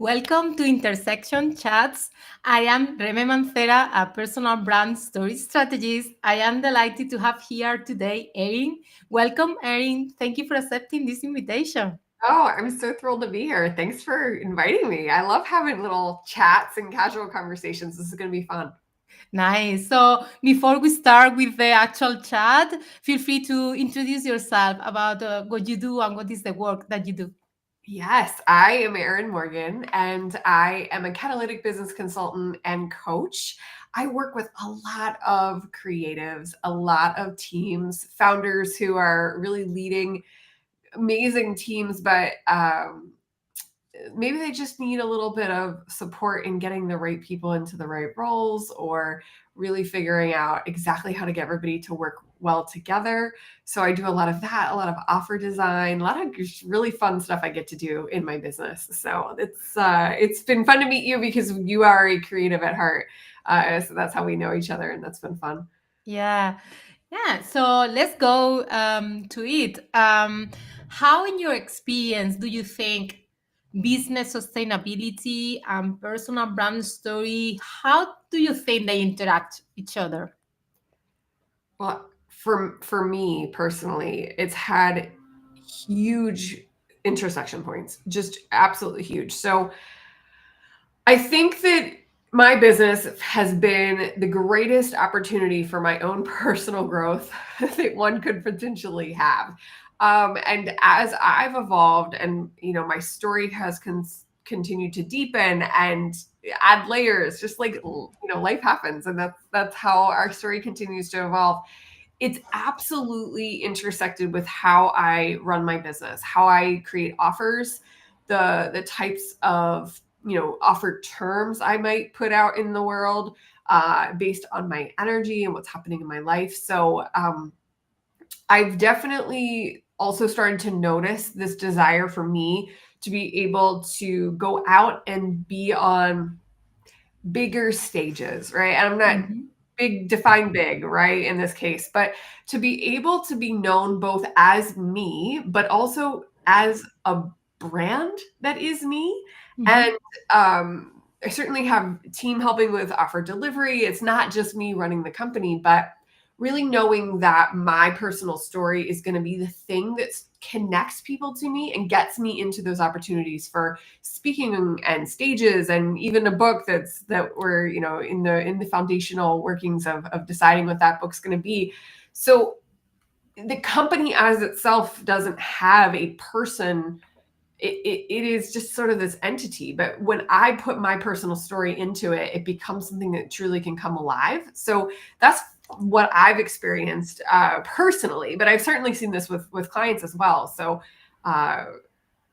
Welcome to Intersection Chats. I am Reme Mancera, a personal brand story strategist. I am delighted to have here today Eryn. Welcome, Eryn. Thank you for accepting this invitation. Oh, I'm so thrilled to be here. Thanks for inviting me. I love having little chats and casual conversations. This is going to be fun. Nice. So, before we start with the actual chat, feel free to introduce yourself about what you do and what is the work that you do. Yes, I am Eryn Morgan, and I am a catalytic business consultant and coach. I work with a lot of creatives, a lot of teams, founders who are really leading amazing teams, but maybe they just need a little bit of support in getting the right people into the right roles or really figuring out exactly how to get everybody to work well together. So I do a lot of that, a lot of offer design, a lot of really fun stuff I get to do in my business. So it's been fun to meet you because you are a creative at heart. So that's how we know each other, and that's been fun. Yeah. Yeah. So, let's go to it. How, in your experience, do you think business sustainability and personal brand story, how do you think they interact each other? Well, for me personally, it's had huge intersection points, just absolutely huge. So I think that my business has been the greatest opportunity for my own personal growth that one could potentially have. And as I've evolved and, my story has continued to deepen and add layers, just like, life happens. And that's how our story continues to evolve. It's absolutely intersected with how I run my business, how I create offers, the types of offer terms I might put out in the world based on my energy and what's happening in my life. So I've definitely also started to notice this desire for me to be able to go out and be on bigger stages, right? And I'm not Mhm. define big, right, in this case, but to be able to be known both as me, but also as a brand that is me. And Mhm. I certainly have a team helping with offer delivery. It's not just me running the company, but really knowing that my personal story is going to be the thing that connects people to me and gets me into those opportunities for speaking and stages, and even a book that we're in the foundational workings of deciding what that book's going to be. So the company as itself doesn't have a person. It is just sort of this entity, but when I put my personal story into it, it becomes something that truly can come alive. So that's what I've experienced personally, but I've certainly seen this with clients as well. So uh,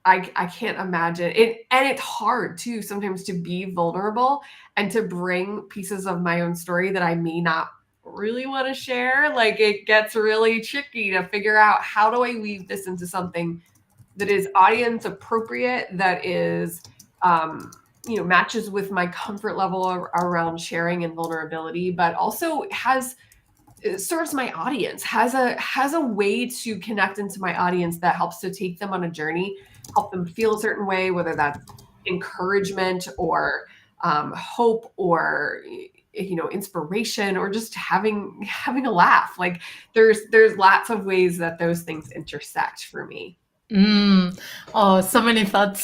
I can't imagine it. And it's hard too sometimes to be vulnerable and to bring pieces of my own story that I may not really want to share. Like, it gets really tricky to figure out, how do I weave this into something that is audience appropriate, that is matches with my comfort level around sharing and vulnerability, but also serves my audience, has a way to connect into my audience that helps to take them on a journey, help them feel a certain way, whether that's encouragement or hope or inspiration, or just having a laugh. Like, there's lots of ways that those things intersect for me. Mm. Oh, so many thoughts.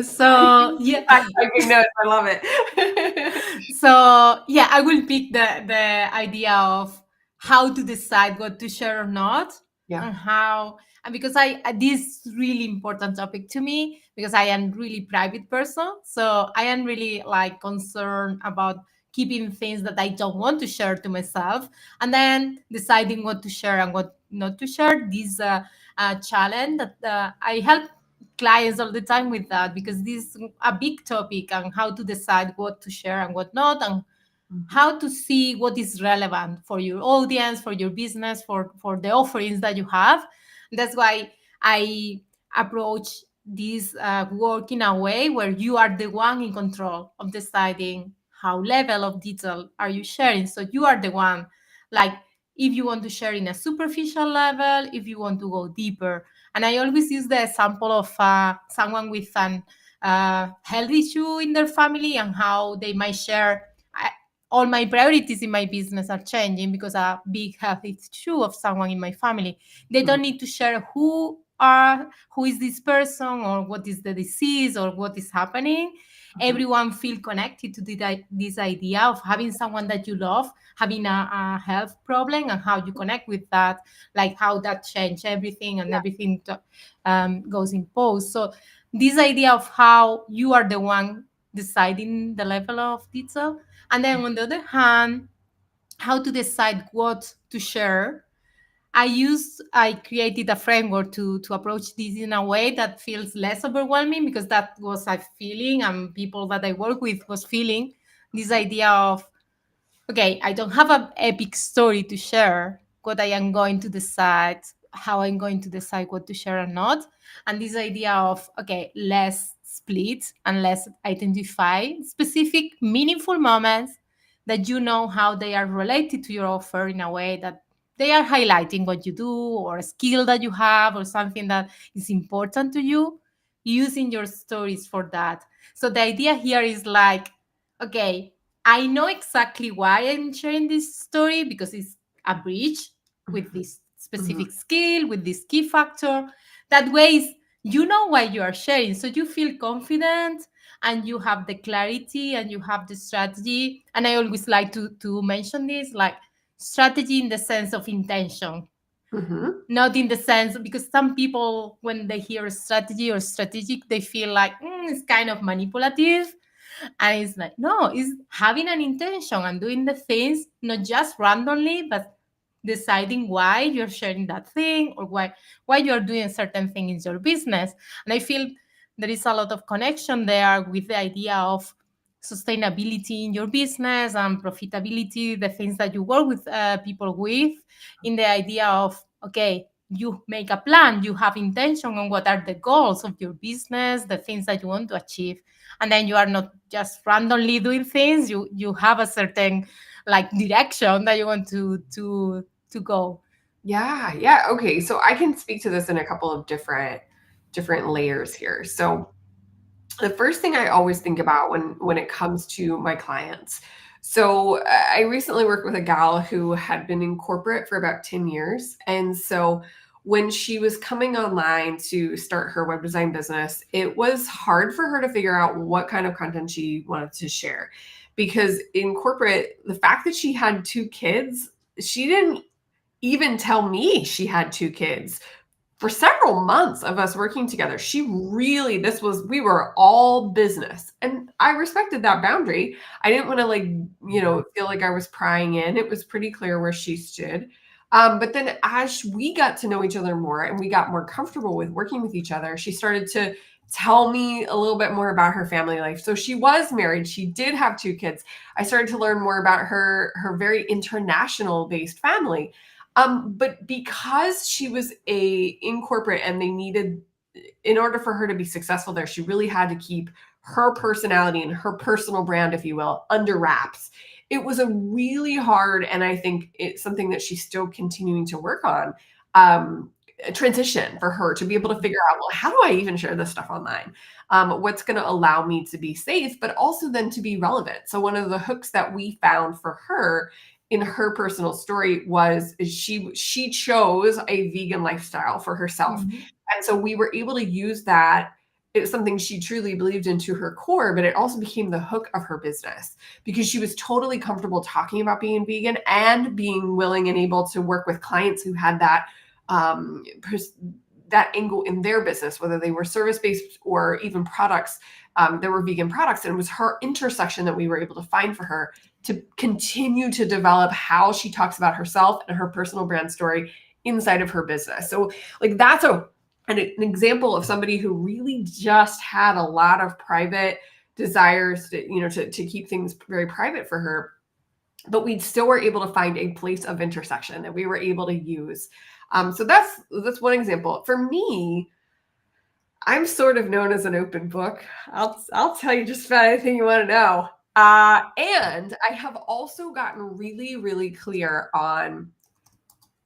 So yeah, I'm taking notes. I love it. so yeah, I will pick the idea of how to decide what to share or not, Yeah. and how, and because this is really important topic to me, because I am really private person, so I am really like concerned about keeping things that I don't want to share to myself, and then deciding what to share and what not to share. This challenge that I help clients all the time with that, because this is a big topic, and how to decide what to share and what not, and Mhm. how to see what is relevant for your audience, for your business, for the offerings that you have. That's why I approach this work in a way where you are the one in control of deciding how level of detail are you sharing. So you are the one, like, if you want to share in a superficial level, if you want to go deeper. And I always use the example of someone with an health issue in their family and how they might share. All my priorities in my business are changing because a big health issue of someone in my family. They Mhm. don't need to share who is this person or what is the disease or what is happening. Mhm. Everyone feel connected to this idea of having someone that you love having a health problem and how you connect with that, like how that change everything and everything goes in pose. So this idea of how you are the one deciding the level of detail, and then on the other hand, how to decide what to share. I created a framework to approach this in a way that feels less overwhelming, because that was a feeling and people that I work with was feeling this idea of, okay, I don't have an epic story to share. What I am going to decide, how I'm going to decide what to share or not. And this idea of, okay, let's split and let's identify specific meaningful moments that you know how they are related to your offer in a way that they are highlighting what you do or a skill that you have or something that is important to you, using your stories for that. So the idea here is like, okay, I know exactly why I'm sharing this story because it's a bridge with Mhm. this Mhm. specific skill, with this key factor. That way, you know why you are sharing. So you feel confident and you have the clarity and you have the strategy. And I always like to mention this, like strategy in the sense of intention, Mhm. not in the sense, because some people, when they hear strategy or strategic, they feel like it's kind of manipulative. And it's like, no, it's having an intention and doing the things not just randomly, but deciding why you're sharing that thing or why you're doing a certain thing in your business. And I feel there is a lot of connection there with the idea of sustainability in your business and profitability, the things that you work with people with, in the idea of, okay, you make a plan, you have intention on what are the goals of your business, the things that you want to achieve, and then you are not just randomly doing things. You have a certain like direction that you want to go. Yeah, yeah. Okay, so I can speak to this in a couple of different layers here. So the first thing I always think about when it comes to my clients. So I recently worked with a gal who had been in corporate for about 10 years. And so when she was coming online to start her web design business, it was hard for her to figure out what kind of content she wanted to share. Because in corporate, the fact that she had two kids, she didn't even tell me she had two kids for several months of us working together. She really, we were all business. And I respected that boundary. I didn't want to, like, feel like I was prying in. It was pretty clear where she stood. But then as we got to know each other more and we got more comfortable with working with each other, she started to tell me a little bit more about her family life. So she was married. She did have two kids. I started to learn more about her very international based family. But because she was in corporate and they needed, in order for her to be successful there, she really had to keep her personality and her personal brand, if you will, under wraps. It was a really hard, and I think it's something that she's still continuing to work on, a transition for her to be able to figure out, well, how do I even share this stuff online? What's going to allow me to be safe, but also then to be relevant. So one of the hooks that we found for her in her personal story was she chose a vegan lifestyle for herself. Mhm. And so we were able to use that. It was something she truly believed into her core, but it also became the hook of her business because she was totally comfortable talking about being vegan and being willing and able to work with clients who had um, that angle in their business, whether they were service based or even products. There were vegan products, and it was her intersection that we were able to find for her to continue to develop how she talks about herself and her personal brand story inside of her business. So, like, that's an example of somebody who really just had a lot of private desires to keep things very private for her, but we still were able to find a place of intersection that we were able to use. So that's one example. For me, I'm sort of known as an open book. I'll tell you just about anything you want to know. And I have also gotten really, really clear on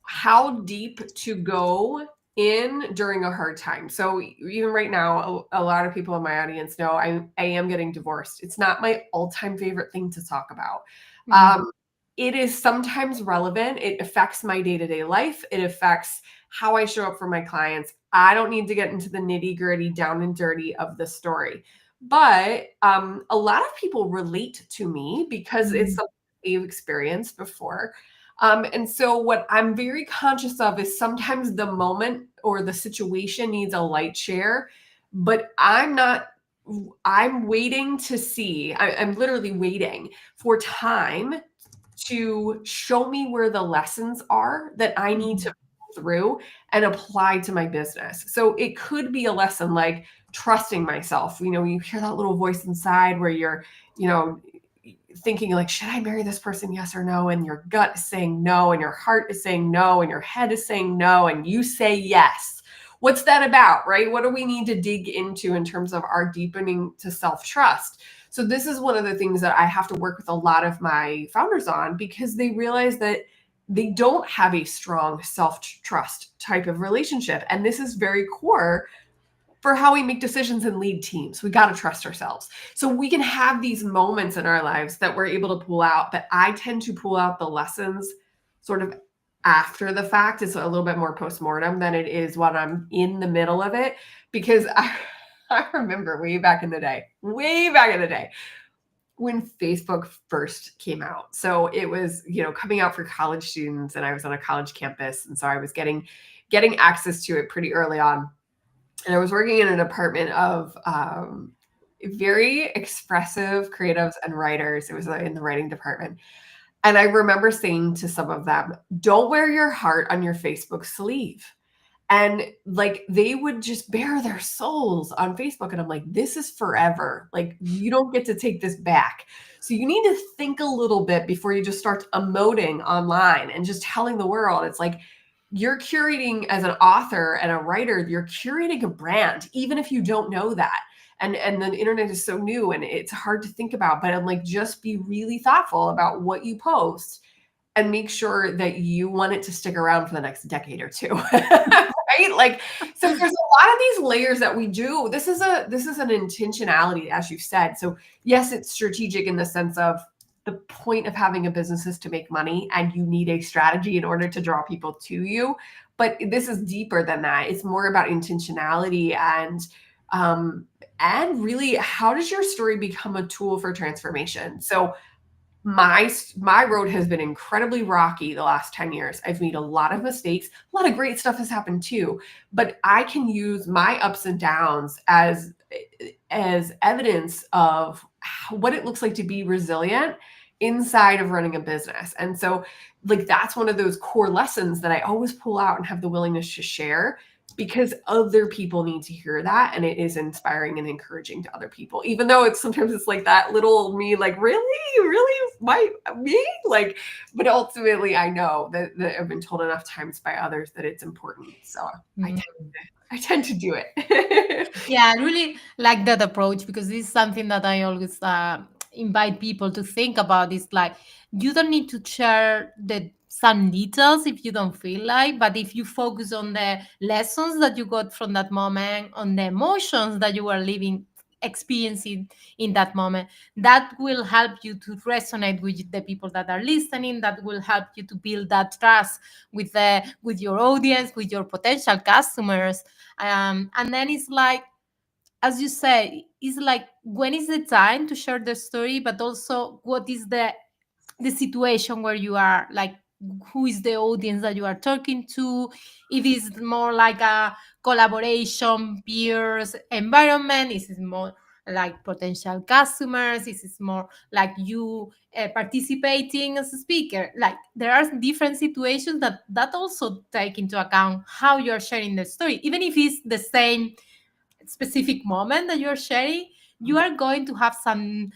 how deep to go in during a hard time. So even right now, a lot of people in my audience know I am getting divorced. It's not my all-time favorite thing to talk about. Mhm. It is sometimes relevant. It affects my day-to-day life. It affects how I show up for my clients. I don't need to get into the nitty-gritty, down and dirty of the story. But a lot of people relate to me because it's Mhm. something they've experienced before. And so, what I'm very conscious of is sometimes the moment or the situation needs a light share, but I'm not. I'm waiting to see. I'm literally waiting for time to show me where the lessons are that I need to Mhm. pull through and apply to my business. So it could be a lesson like trusting myself. You hear that little voice inside where you're, you know, thinking like, should I marry this person? Yes or no? And your gut is saying no, and your heart is saying no, and your head is saying no, and you say yes. What's that about, right? What do we need to dig into in terms of our deepening to self-trust? So this is one of the things that I have to work with a lot of my founders on because they realize that they don't have a strong self-trust type of relationship. And this is very core for how we make decisions and lead teams. We got to trust ourselves. So we can have these moments in our lives that we're able to pull out, but I tend to pull out the lessons sort of after the fact. It's a little bit more postmortem than it is when I'm in the middle of it because I remember way back in the day when Facebook first came out. So it was, coming out for college students and I was on a college campus. And so I was getting access to it pretty early on, and I was working in an apartment of very expressive creatives and writers. It was in the writing department. And I remember saying to some of them, don't wear your heart on your Facebook sleeve. And like they would just bare their souls on Facebook. And I'm like, this is forever. Like, you don't get to take this back. So you need to think a little bit before you just start emoting online and just telling the world. It's like you're curating as an author and a writer, you're curating a brand, even if you don't know that. And the internet is so new and it's hard to think about, but I'm like, just be really thoughtful about what you post and make sure that you want it to stick around for the next decade or two. Right? Like, so there's a lot of these layers that we do. This is an intentionality, as you said. So yes, it's strategic in the sense of the point of having a business is to make money and you need a strategy in order to draw people to you. But this is deeper than that. It's more about intentionality um and really how does your story become a tool for transformation? So my road has been incredibly rocky the last 10 years. I've made a lot of mistakes. A lot of great stuff has happened too, but I can use my ups and downs as evidence of what it looks like to be resilient inside of running a business. And so like that's one of those core lessons that I always pull out and have the willingness to share because other people need to hear that, and it is inspiring and encouraging to other people, even though it's like that little me like really why me, like, but ultimately I know that I've been told enough times by others that it's important, so i tend Mhm. I tend to do it. Yeah, I really like that approach because this is something that I always invite people to think about. Is like you don't need to share the some details if you don't feel like, but if you focus on the lessons that you got from that moment, on the emotions that you were living, experiencing in that moment, that will help you to resonate with the people that are listening. That will help you to build that trust with your audience, with your potential customers. And then it's like, as you say, it's like when is the time to share the story, but also what is the situation where you are, like who is the audience that you are talking to. If it's more like a collaboration peers environment, is it more like potential customers, is it more like you participating as a speaker. Like there are different situations that also take into account how you're sharing the story, even if it's the same specific moment that you're sharing, you are going to have some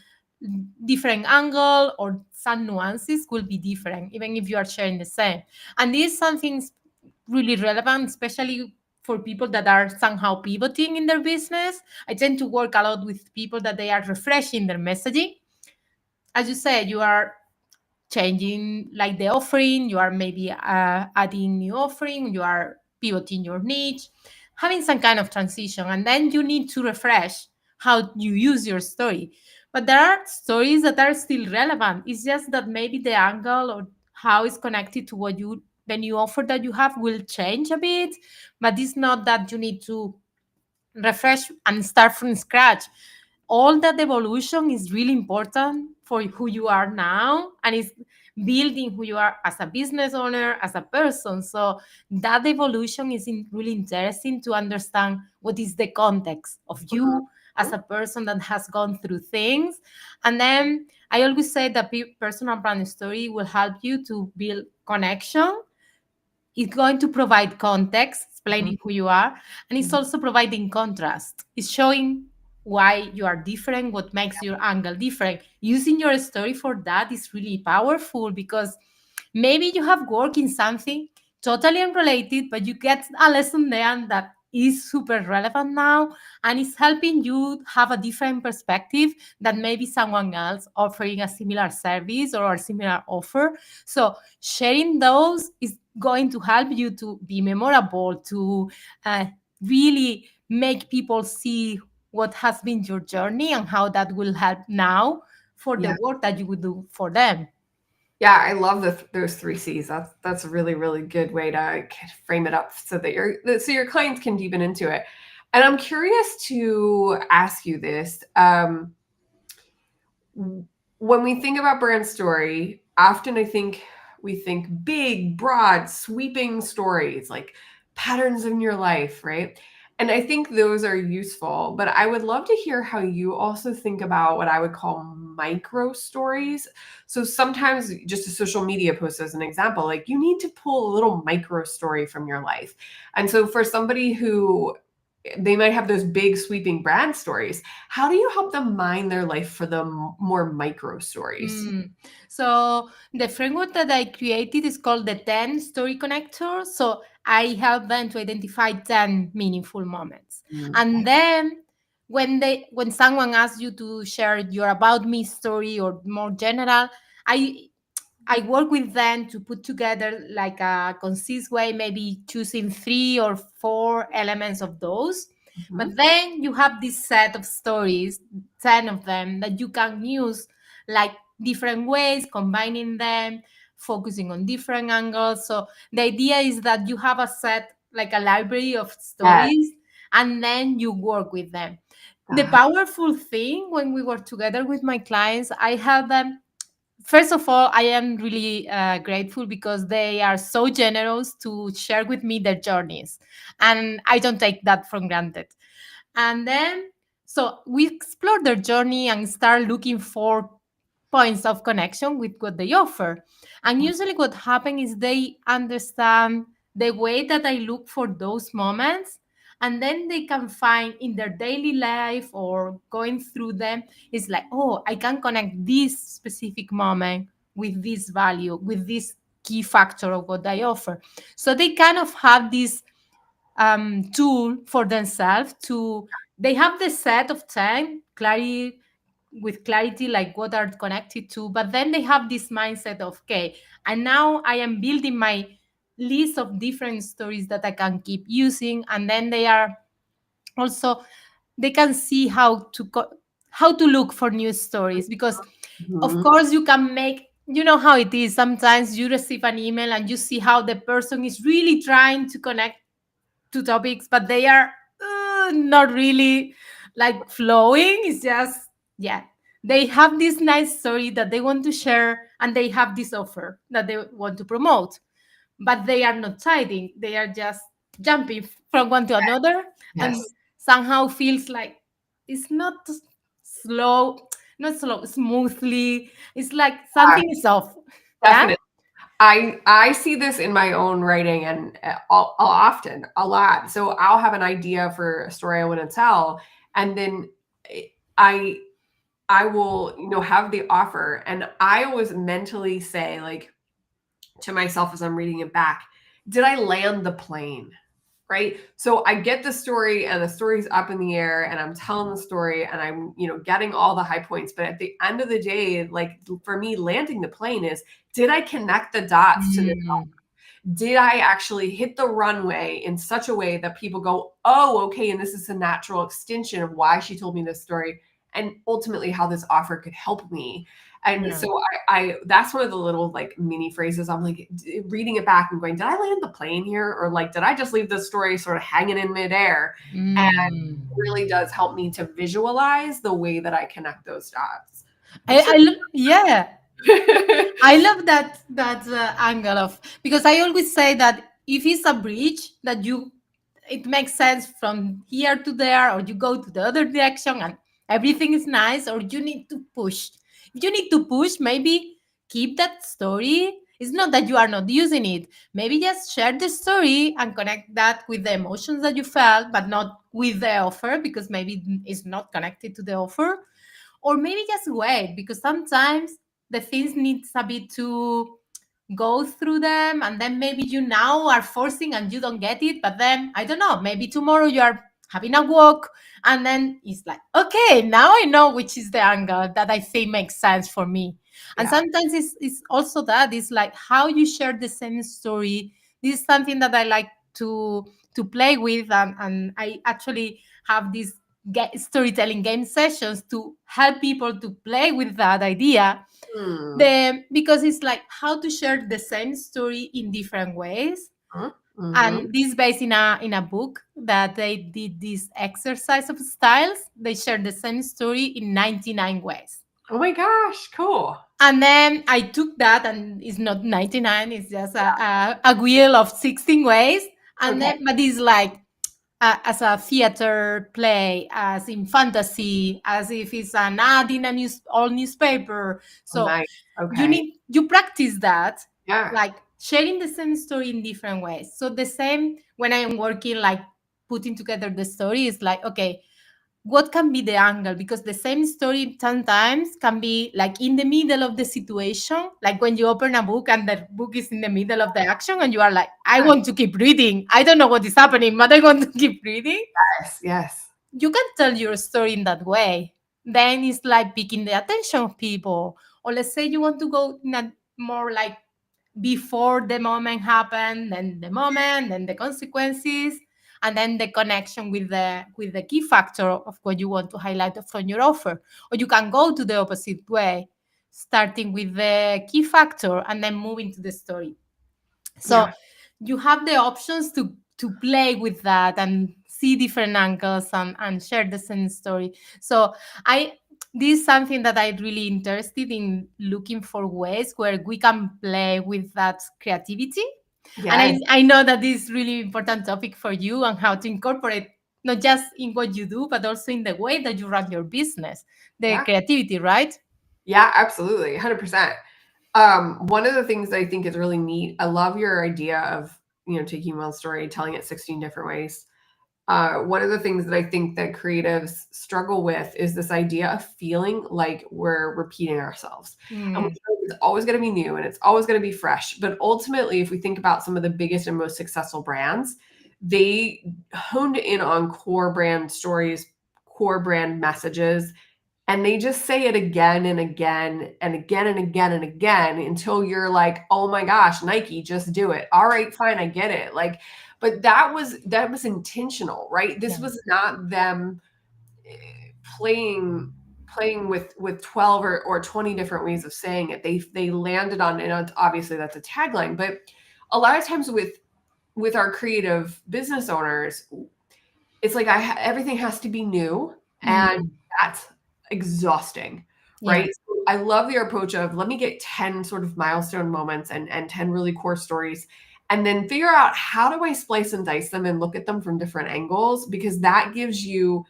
different angle, or some nuances will be different even if you are sharing the same. And this is something really relevant, especially for people that are somehow pivoting in their business. I tend to work a lot with people that they are refreshing their messaging. As you said, you are changing like the offering, you are maybe adding new offering, you are pivoting your niche, having some kind of transition, and then you need to refresh how you use your story. But there are stories that are still relevant. It's just that maybe the angle or how it's connected to what you the new offer that you have will change a bit. But it's not that you need to refresh and start from scratch. All that evolution is really important for who you are now, and it's building who you are as a business owner, as a person. So that evolution is really interesting to understand what is the context of you as a person that has gone through things. And then I always say that personal brand story will help you to build connection. It's going to provide context, Mhm. explaining who you are, and it's also providing contrast. It's showing why you are different, what makes your angle different. Using your story for that is really powerful because maybe you have worked in something totally unrelated, but you get a lesson there and that is super relevant now, and it's helping you have a different perspective than maybe someone else offering a similar service or a similar offer. So sharing those is going to help you to be memorable, to really make people see what has been your journey and how that will help now for the Yeah. work that you would do for them. Yeah, I love those three C's. That's a really really good way to frame it up so that your clients can deepen into it. And I'm curious to ask you this: when we think about brand story, often I think we think big, broad, sweeping stories like patterns in your life, right? And I think those are useful, but I would love to hear how you also think about what I would call micro stories. So sometimes just a social media post as an example, like you need to pull a little micro story from your life. And so for somebody who they might have those big sweeping brand stories, how do you help them mine their life for the more micro stories? Mm. So the framework that I created is called the 10 story connector. So I help them to identify 10 meaningful moments. Mm. And then when someone asks you to share your about me story or more general, I I work with them to put together like a concise way, maybe choosing 3 or 4 elements of those. Mhm. But then you have this set of stories, 10 of them, that you can use like different ways, combining them, focusing on different angles. So the idea is that you have a set, like a library of Yes. stories, and then you work with them. The Ah, powerful thing when we work together with my clients, I have them. First of all, I am really grateful because they are so generous to share with me their journeys. And I don't take that for granted. And then, so we explore their journey and start looking for points of connection with what they offer. And usually, what happens is they understand the way that I look for those moments, and then they can find in their daily life or going through them, it's like, oh, I can connect this specific moment with this value, with this key factor of what I offer. So they kind of have this tool for themselves to they have the set of 10 clarity with clarity like what are connected to, but then they have this mindset of okay, and now I am building my list of different stories that I can keep using, and then they are also they can see how to look for new stories because of mhm. course you can make, you know how it is, sometimes you receive an email and you see how the person is really trying to connect two topics, but they are not really like flowing. It's just, yeah, they have this nice story that they want to share and they have this offer that they want to promote, but they are not tiding. They are just jumping from one to another and Yes. somehow feels like it's not slow, not slow, smoothly. It's like Ah, something is off. Yeah. definitely. I see this in my own writing and often a lot. So I'll have an idea for a story I want to tell, and then I I will have the offer, and I always mentally say like to myself as I'm reading it back, did I land the plane? Right? So I get the story and the story's up in the air and I'm telling the story and I'm, getting all the high points. But at the end of the day, like for me, landing the plane is, did I connect the dots to this? Mm. Did I actually hit the runway in such a way that people go, oh, okay, and this is a natural extension of why she told me this story and ultimately how this offer could help me. And Yeah. so I that's one of the little like mini phrases. I'm like reading it back and going, did I land the plane here? Or like, did I just leave this story sort of hanging in midair? And Mm. it really does help me to visualize the way that I connect those dots. I'm I, sure. I yeah, I love that angle of, because I always say that if it's a bridge that you, it makes sense from here to there, or you go to the other direction and everything is nice, or you need to push. If you need to push, maybe keep that story. It's not that you are not using it. Maybe just share the story and connect that with the emotions that you felt, but not with the offer, because maybe it's not connected to the offer. Or maybe just wait, because sometimes the things needs a bit to go through them, and then maybe you now are forcing and you don't get it, but then I don't know, maybe tomorrow you are having a walk and then it's like, okay, now I know which is the angle that I think makes sense for me. And Yeah. sometimes it's also that it's like how you share the same story. This is something that I like to play with, and I actually have these storytelling game sessions to help people to play with that idea, Hmm. the because it's like how to share the same story in different ways. Mm-hmm. And this based in a book that they did this exercise of styles. They shared the same story in 99 ways. Oh my gosh, cool. And then I took that, and it's not 99, it's just a wheel of 16 ways. And Okay. then but it's like as a theater play, as in fantasy, as if it's an ad in a old newspaper. Oh, So nice. Okay. you practice that, Yeah. like sharing the same story in different ways. So the same when I am working, like putting together the story is like, okay, what can be the angle, because the same story sometimes can be like in the middle of the situation, like when you open a book and the book is in the middle of the action and you are like, I want to keep reading, I don't know what is happening, but I want to keep reading. Yes. Yes. You can tell your story in that way. Then it's like picking the attention of people. Or let's say you want to go in a more like before the moment happened, then the moment, then the consequences, and then the connection with the key factor of what you want to highlight from your offer. Or you can go to the opposite way, starting with the key factor and then moving to the story. So Yeah. you have the options to play with that and see different angles and share the same story. So I this is something that I really interested in, looking for ways where we can play with that creativity. And Yes. I know that this is really important topic for you, and how to incorporate not just in what you do, but also in the way that you run your business, the Yeah. creativity, right? Yeah. Absolutely. 100%. One of the things that I think is really neat, I love your idea of, taking one story, telling it 16 different ways. One of the things that I think that creatives struggle with is this idea of feeling like we're repeating ourselves. And we Mm, feel like it's always going to be new and it's always going to be fresh. But ultimately, if we think about some of the biggest and most successful brands, they honed in on core brand stories, core brand messages, and they just say it again and again and again and again and again until you're like, oh my gosh, Nike, just do it. All right, fine, I get it. Like, but that was intentional, right? This yeah. was not them eh, playing with 12 or 20 different ways of saying it. They landed on, and obviously that's a tagline, but a lot of times with our creative business owners, it's like everything has to be new, and Mm, that's exhausting, yeah. right? So I love your approach of let me get 10 sort of milestone moments and 10 really core stories, and then figure out how do I splice and dice them and look at them from different angles, because that gives you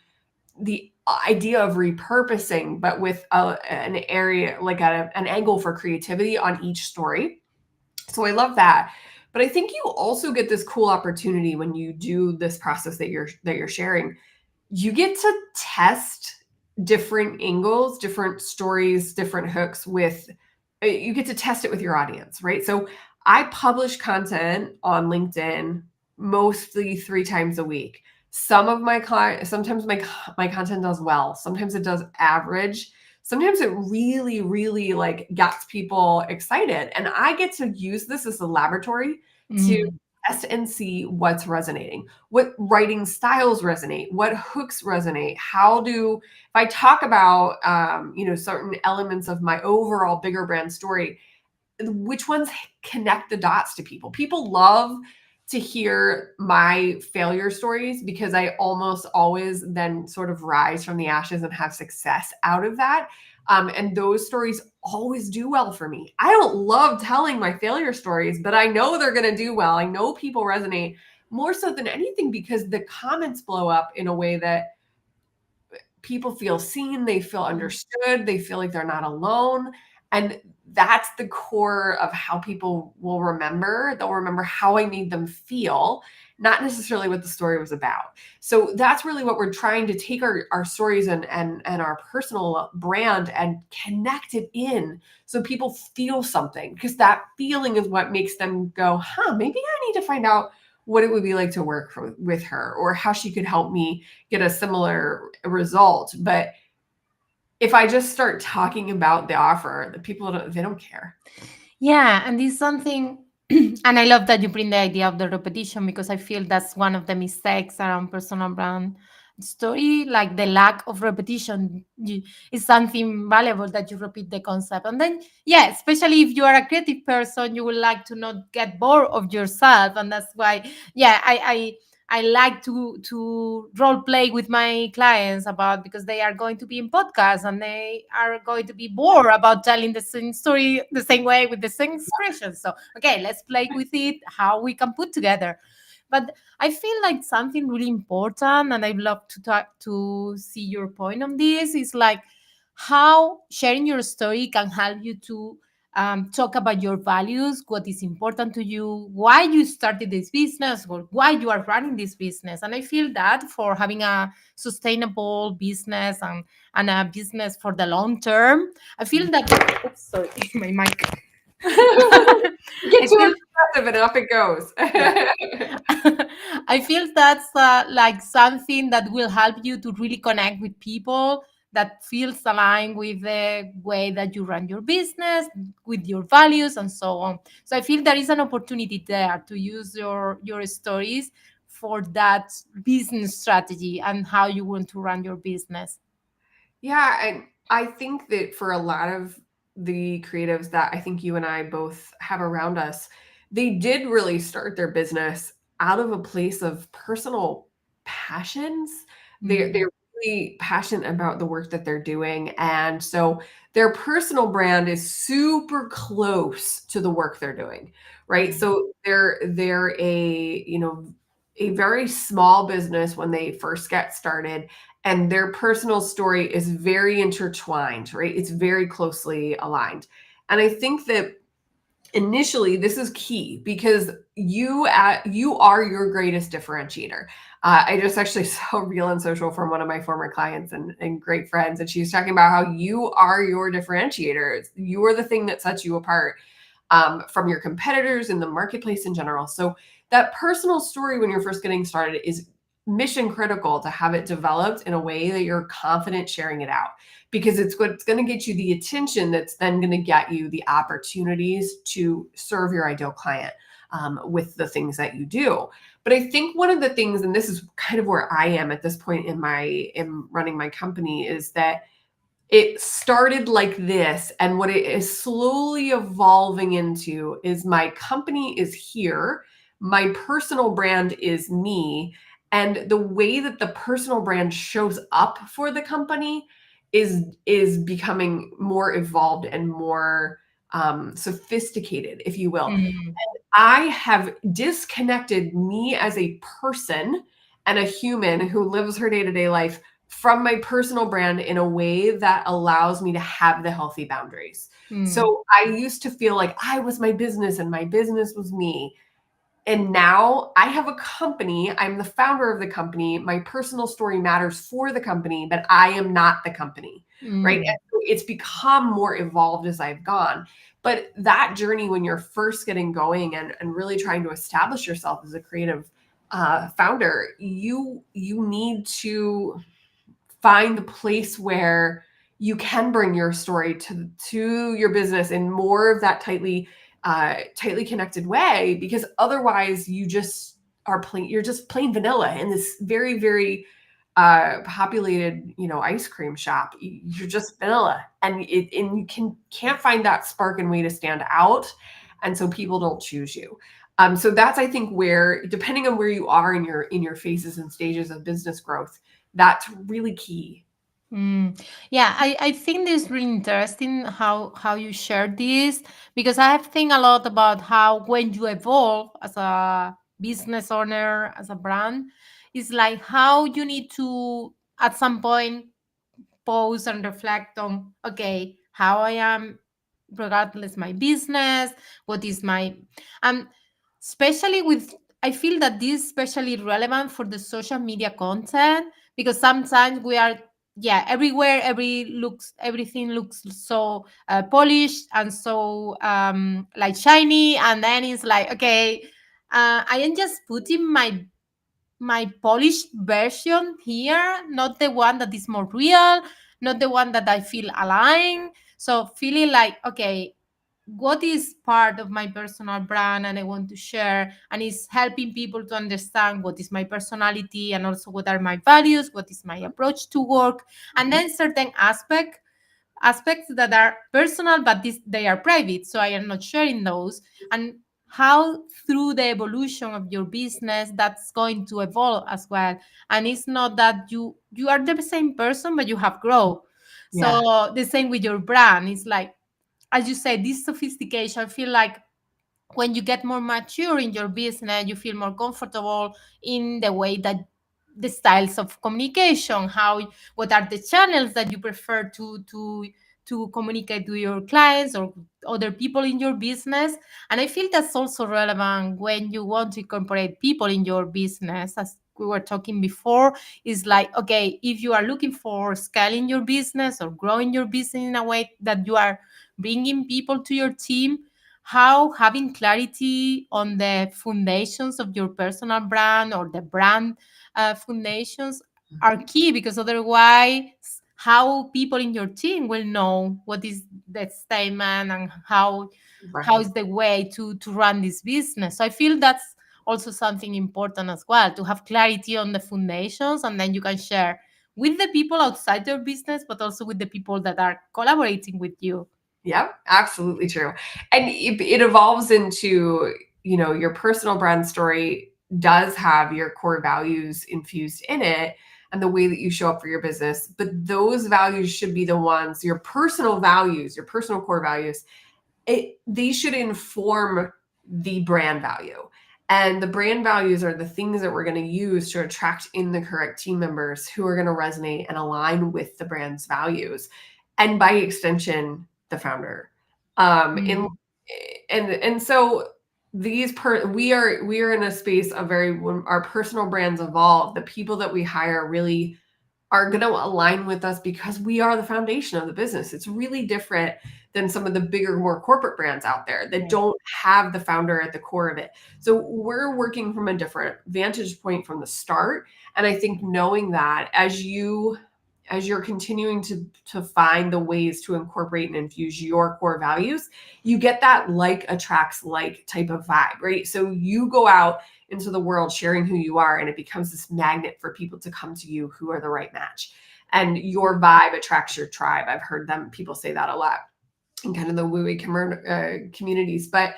the idea of repurposing, but with an area like an angle for creativity on each story. So I love that. But I think you also get this cool opportunity when you do this process that you're sharing. You get to test different angles, different stories, different hooks with you get to test it with your audience, right? So I publish content on LinkedIn mostly 3 times a week. Some of my sometimes my content does well, sometimes it does average. Sometimes it really, really like gets people excited. And I get to use this as a laboratory to Mm. test and see what's resonating, what writing styles resonate, what hooks resonate. If I talk about, certain elements of my overall bigger brand story, which ones connect the dots to people? People love to hear my failure stories because I almost always then sort of rise from the ashes and have success out of that. And those stories always do well for me. I don't love telling my failure stories, but I know they're going to do well. I know people resonate more so than anything because the comments blow up in a way that people feel seen, they feel understood, they feel like they're not alone. And that's the core of how people will remember. They'll remember how I made them feel, not necessarily what the story was about. So that's really what we're trying to take our stories and our personal brand and connect it in so people feel something, because that feeling is what makes them go, maybe I need to find out what it would be like to work with her, or how she could help me get a similar result. But if I just start talking about the offer, the people they don't care. Yeah, and this is something, and I love that you bring the idea of the repetition because I feel that's one of the mistakes around personal brand story, like the lack of repetition is something valuable that you repeat the concept. And then, yeah, especially if you are a creative person, you would like to not get bored of yourself. And that's why, yeah, I like to role play with my clients about because they are going to be in podcasts and they are going to be bored about telling the same story the same way with the same expression. So okay, let's play with it, how we can put together. But I feel like something really important, and I'd love to talk to see your point on this, is like how sharing your story can help you to talk about your values, what is important to you, why you started this business, or why you are running this business. And I feel that for having a sustainable business and a business for the long term, I feel that. Oops, sorry, my mic. Get I too feel expressive and up it goes. yeah. I feel that's like something that will help you to really connect with people that feels aligned with the way that you run your business, with your values, and so on. So I feel there is an opportunity there to use your stories for that business strategy and how you want to run your business. Yeah, and I think that for a lot of the creatives that I think you and I both have around us, they did really start their business out of a place of personal passions. They're Mm, really passionate about the work that they're doing, and so their personal brand is super close to the work they're doing, right? mm, So they're a very small business when they first get started, and their personal story is very intertwined, right? It's very closely aligned. And I think that initially this is key because you are your greatest differentiator. I just actually saw a reel on social from one of my former clients and great friends, and she's talking about how you are your differentiator. You are the thing that sets you apart from your competitors in the marketplace in general. So that personal story when you're first getting started is mission critical to have it developed in a way that you're confident sharing it out, because it's what's going to get you the attention that's then going to get you the opportunities to serve your ideal client with the things that you do. But I think one of the things, and this is kind of where I am at this point in running my company, is that it started like this, and what it is slowly evolving into is my company is here, my personal brand is me, and the way that the personal brand shows up for the company is becoming more evolved and more sophisticated, if you will. mm, I have disconnected me as a person and a human who lives her day-to-day life from my personal brand in a way that allows me to have the healthy boundaries. mm, So I used to feel like I was my business and my business was me. And now I have a company. I'm the founder of the company. My personal story matters for the company, but I am not the company, right? And mm, so it's become more evolved as I've gone. But that journey, when you're first getting going and really trying to establish yourself as a creative founder, you need to find the place where you can bring your story to your business in more of that tightly tightly connected way, because otherwise you're just plain vanilla in this very, very populated, ice cream shop. You're just vanilla, and you can't find that spark and way to stand out, and so people don't choose you. So that's, I think, where, depending on where you are in your phases and stages of business growth, that's really key. Mm. Yeah, I think this is really interesting how you share this, because I have think a lot about how when you evolve as a business owner, as a brand, it's like how you need to at some point pause and reflect on, okay, how I am regardless my business, what is my, um especially with, I feel that this is especially relevant for the social media content, because sometimes we are, yeah, everywhere, everything looks so polished and so like shiny, and then it's like, okay, I am just putting my polished version here, not the one that is more real, not the one that I feel aligned. So feeling like, okay, what is part of my personal brand and I want to share, and is helping people to understand what is my personality and also what are my values, what is my approach to work, and then certain aspects that are personal but they are private, so I am not sharing those, and how through the evolution of your business that's going to evolve as well. And it's not that you are the same person but you have grown. Yeah. So the same with your brand, it's like, as you say, this sophistication, I feel like when you get more mature in your business, you feel more comfortable in the way that the styles of communication, how, what are the channels that you prefer to communicate to your clients or other people in your business. And I feel that's also relevant when you want to incorporate people in your business, as we were talking before. Is like, okay, if you are looking for scaling your business or growing your business in a way that you are bringing people to your team, how having clarity on the foundations of your personal brand or the brand foundations are Mhm. key, because otherwise how people in your team will know what is the statement and how Right. is the way to run this business. So I feel that's also something important as well, to have clarity on the foundations, and then you can share with the people outside your business but also with the people that are collaborating with you. Yep, absolutely true. And it evolves into, your personal brand story does have your core values infused in it and the way that you show up for your business. But those values should be the ones, your personal values, your personal core values, they should inform the brand value. And the brand values are the things that we're going to use to attract in the correct team members who are going to resonate and align with the brand's values, and by extension, the founder. In Mm. and so we are in a space of very, when our personal brands evolve, the people that we hire really are going to align with us because we are the foundation of the business. It's really different than some of the bigger, more corporate brands out there that Yeah. don't have the founder at the core of it. So we're working from a different vantage point from the start. And I think knowing that as you're continuing to find the ways to incorporate and infuse your core values, you get that like attracts like type of vibe, right? So you go out into the world sharing who you are, and it becomes this magnet for people to come to you who are the right match. And your vibe attracts your tribe. I've heard people say that a lot in kind of the woo communities. But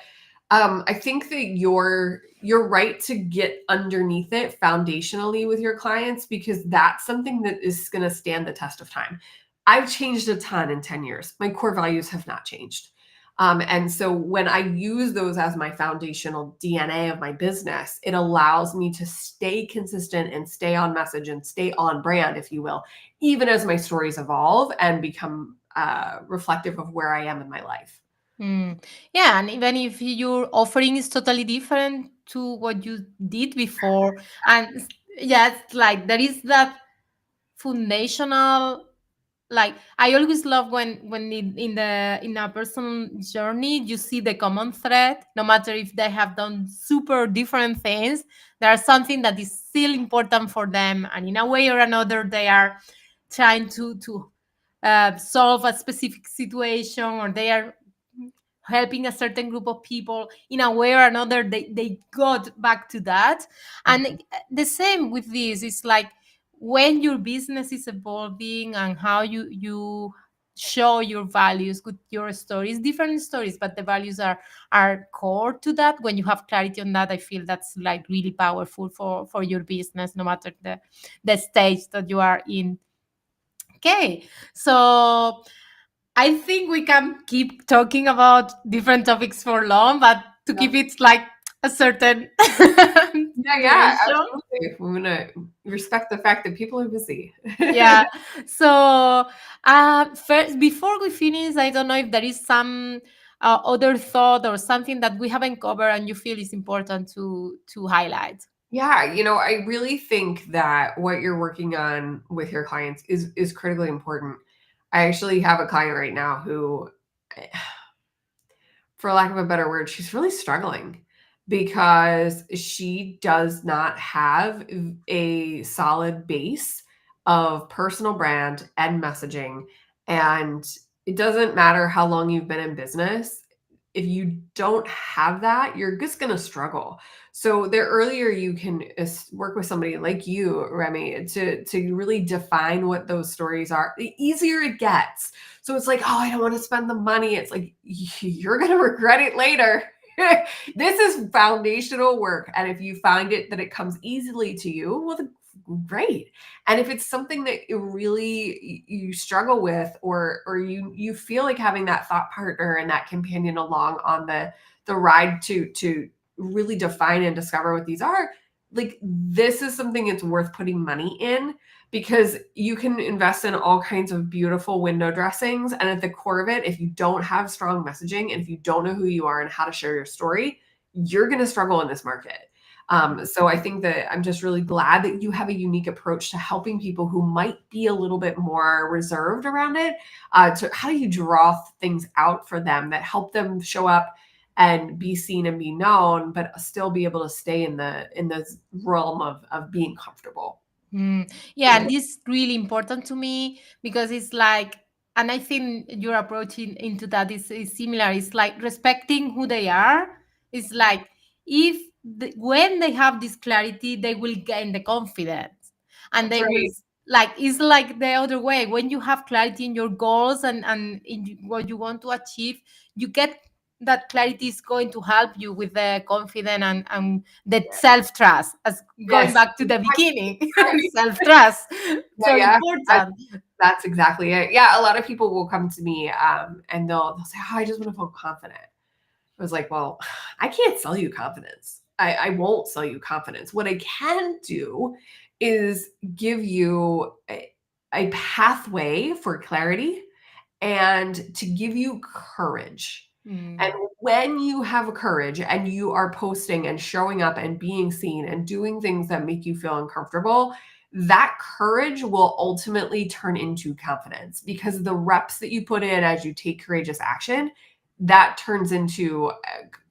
I think that you're right to get underneath it foundationally with your clients, because that's something that is going to stand the test of time. I've changed a ton in 10 years. My core values have not changed. And so when I use those as my foundational DNA of my business, it allows me to stay consistent and stay on message and stay on brand, if you will, even as my stories evolve and become reflective of where I am in my life. Mm. Yeah, and even if your offering is totally different to what you did before, and yes, like there is that foundational, like I always love when in a personal journey you see the common thread, no matter if they have done super different things, there's something that is still important for them, and in a way or another they are trying to solve a specific situation, or they are helping a certain group of people in a way or another, they got back to that. And the same with this, it's like when your business is evolving and how you show your values with your stories, different stories, but the values are core to that. When you have clarity on that, I feel that's like really powerful for your business, no matter the stage that you are in. Okay, so I think we can keep talking about different topics for long, but to Yeah. keep it like a certain Yeah, yeah, duration. absolutely. I'm gonna respect the fact that people are busy. Yeah. So, first, before we finish, I don't know if there is some other thought or something that we haven't covered and you feel is important to highlight. Yeah, I really think that what you're working on with your clients is critically important. I actually have a client right now who, eh, for lack of a better word, she's really struggling because she does not have a solid base of personal brand and messaging. And it doesn't matter how long you've been in business. If you don't have that, you're just going to struggle. So the earlier you can work with somebody like you, Remy, to really define what those stories are, the easier it gets. So it's like, oh, I don't want to spend the money. It's like, you're going to regret it later. This is foundational work. And if you find it that it comes easily to you, well, great. And if it's something that you struggle with, or you feel like having that thought partner and that companion along on the ride to really define and discover what these are, like this is something it's worth putting money in, because you can invest in all kinds of beautiful window dressings. And at the core of it, if you don't have strong messaging and if you don't know who you are and how to share your story, you're going to struggle in this market. So I think that I'm just really glad that you have a unique approach to helping people who might be a little bit more reserved around it. To how do you draw things out for them that help them show up and be seen and be known, but still be able to stay in the realm of being comfortable. Mm, yeah, and this is really important to me because it's like, and I think your approach into that is similar. It's like respecting who they are. It's like if when they have this clarity, they will gain the confidence, and That's they will right. like it's like the other way. When you have clarity in your goals and in what you want to achieve, you get that clarity is going to help you with the confidence and the self-trust, as going Yes, back to the beginning. right. Self-trust, Yeah, so yeah. That's important. that's exactly it. Yeah, a lot of people will come to me, and they'll say, "Oh, I just want to feel confident." I was like, "Well, I can't sell you confidence. I won't sell you confidence. What I can do is give you a pathway for clarity and to give you courage." And Mm, when you have courage and you are posting and showing up and being seen and doing things that make you feel uncomfortable, that courage will ultimately turn into confidence, because the reps that you put in as you take courageous action, that turns into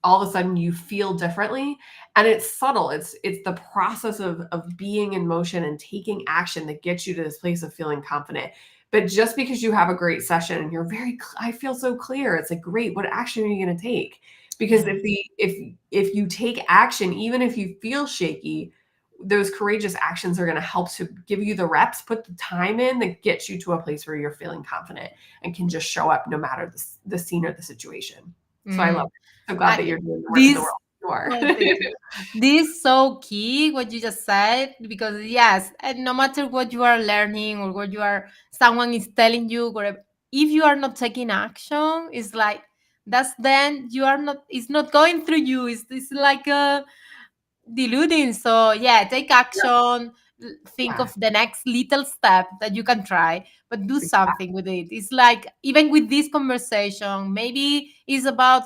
all of a sudden you feel differently. And it's subtle. It's the process of being in motion and taking action that gets you to this place of feeling confident. But just because you have a great session and you're I feel so clear. It's like, great, what action are you going to take? Because yeah. if you take action, even if you feel shaky, those courageous actions are going to help to give you the reps, put the time in that gets you to a place where you're feeling confident and can just show up no matter the scene or the situation. So I love Mm. it. So glad that I, you're doing the work in the this world you are. Oh, thank you. This is so key what you just said, because yes, and no matter what you are learning or what you are someone is telling you, whatever, if you are not taking action, it's like that's then you are not. It's not going through you. It's like a deluding. So yeah, take Yeah. action. Think Yeah. of the next little step that you can try, but do Exactly. something with it. It's like even with this conversation, maybe it's about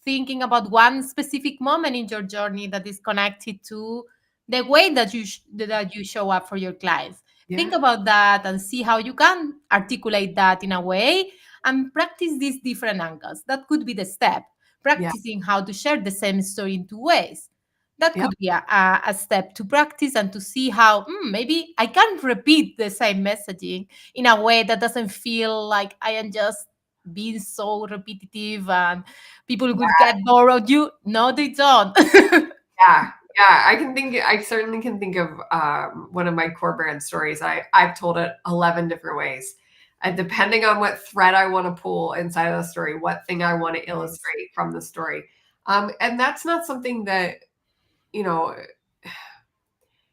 thinking about one specific moment in your journey that is connected to the way that that you show up for your clients. Think Yeah. about that and see how you can articulate that in a way and practice these different angles. That could be the step. Yeah. Practicing how to share the same story in two ways. That Yep. could be a step to practice and to see how maybe I can repeat the same messaging in a way that doesn't feel like I am just being so repetitive and people will get bored of you. No, they don't. Yeah, yeah, I certainly can think of, one of my core brand stories. I've told it 11 different ways, depending on what thread I wanna pull inside of the story, what thing I wanna Nice. illustrate from the story. And that's not something that, you know,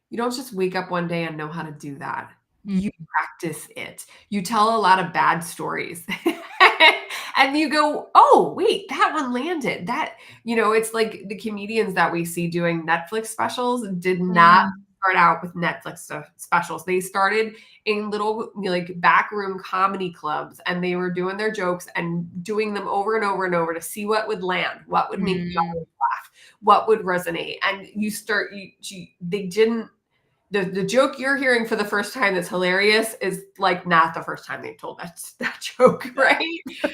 you don't just wake up one day and know how to do that. You Mm, practice it. You tell a lot of bad stories. And you go, "Oh, wait, that one landed." It's like the comedians that we see doing Netflix specials did not mm, start out with Netflix specials. They started in little, like, backroom comedy clubs, and they were doing their jokes and doing them over and over and over to see what would land, what would make the mm. audience laugh, what would resonate. And they didn't the joke you're hearing for the first time that's hilarious is, like, not the first time they've told that joke, right?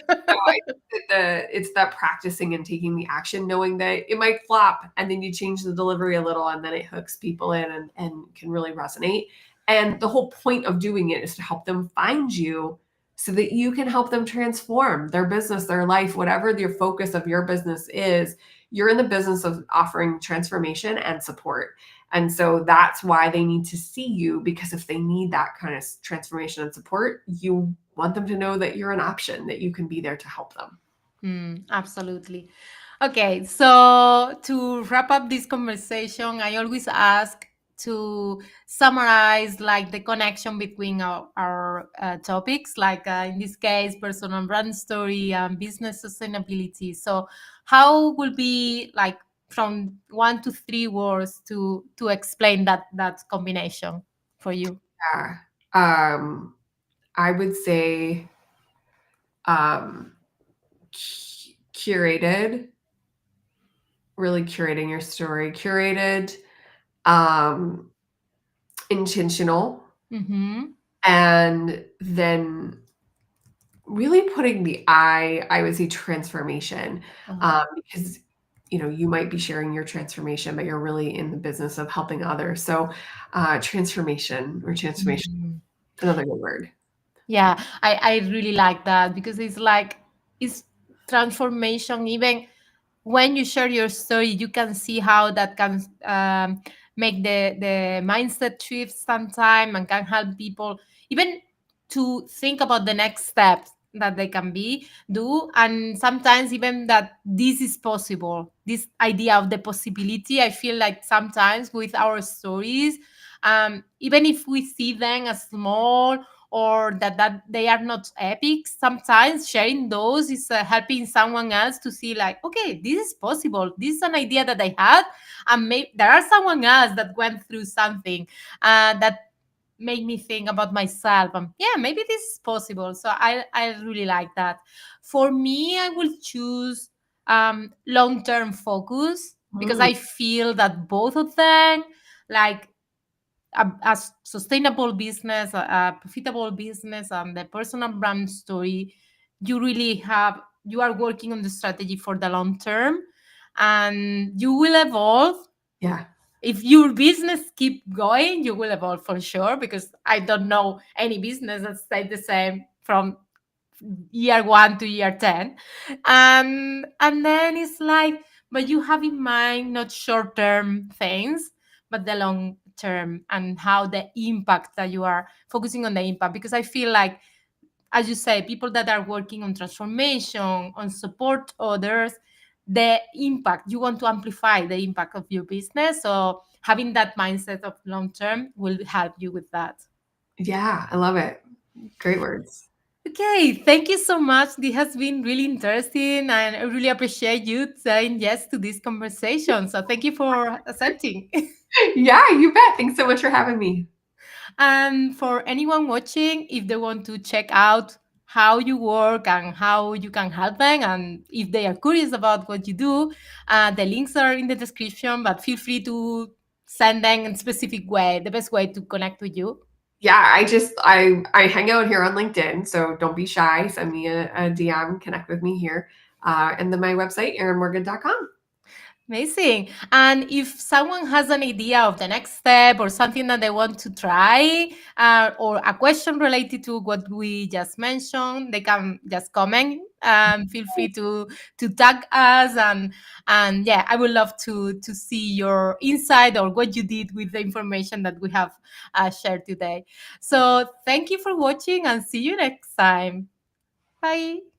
So I think that it's that practicing and taking the action, knowing that it might flop, and then you change the delivery a little, and then it hooks people in and can really resonate. And the whole point of doing it is to help them find you so that you can help them transform their business, their life, whatever your focus of your business is. You're in the business of offering transformation and support. And so that's why they need to see you, because if they need that kind of transformation and support, you want them to know that you're an option, that you can be there to help them. Absolutely. Okay, so to wrap up this conversation, I always ask to summarize like the connection between our topics, like in this case, personal brand story and business sustainability. So, how will be like from 1 to 3 words to explain that combination for you? Yeah. Um, I would say, um, curated, really curating your story, curated, um, intentional, Mm-hmm. and then really putting I would say transformation, because, you might be sharing your transformation, but you're really in the business of helping others. So, transformation, another good word. Yeah, I really like that because it's like it's transformation. Even when you share your story, you can see how that can make the mindset shift sometime and can help people even to think about the next steps that they can be do, and sometimes even that this is possible, this idea of the possibility. I feel like sometimes with our stories, even if we see them as small or that they are not epic, sometimes sharing those is helping someone else to see like, okay, this is possible, this is an idea that I had, and maybe there are someone else that went through something that made me think about myself, and yeah, maybe this is possible. So I really like that. For me, I will choose long-term focus because Mm, I feel that both of them, like a sustainable business, a profitable business, and the personal brand story, you really have, you are working on the strategy for the long term, and you will evolve. yeah. If your business keep going, you will evolve for sure, because I don't know any business that stayed the same from year 1 to year 10. And then it's like, but you have in mind not short term things, but the long term, and how the impact that you are focusing on the impact. Because I feel like, as you say, people that are working on transformation, on support others, the impact, you want to amplify the impact of your business. So having that mindset of long term will help you with that. Yeah, I love it. Great words. Okay, thank you so much. This has been really interesting, and I really appreciate you saying yes to this conversation. So thank you for accepting. Yeah, you bet. Thanks so much for having me. And for anyone watching, if they want to check out how you work and how you can help them, and if they are curious about what you do, the links are in the description. But feel free to send them in a specific way, the best way to connect with you. Yeah, I hang out here on LinkedIn, so don't be shy. Send me a DM, connect with me here. And then my website, erinmorgan.com. Amazing. And if someone has an idea of the next step or something that they want to try, or a question related to what we just mentioned, they can just comment. Feel free to tag us, and yeah, I would love to see your insight or what you did with the information that we have shared today. So thank you for watching, and see you next time. Bye.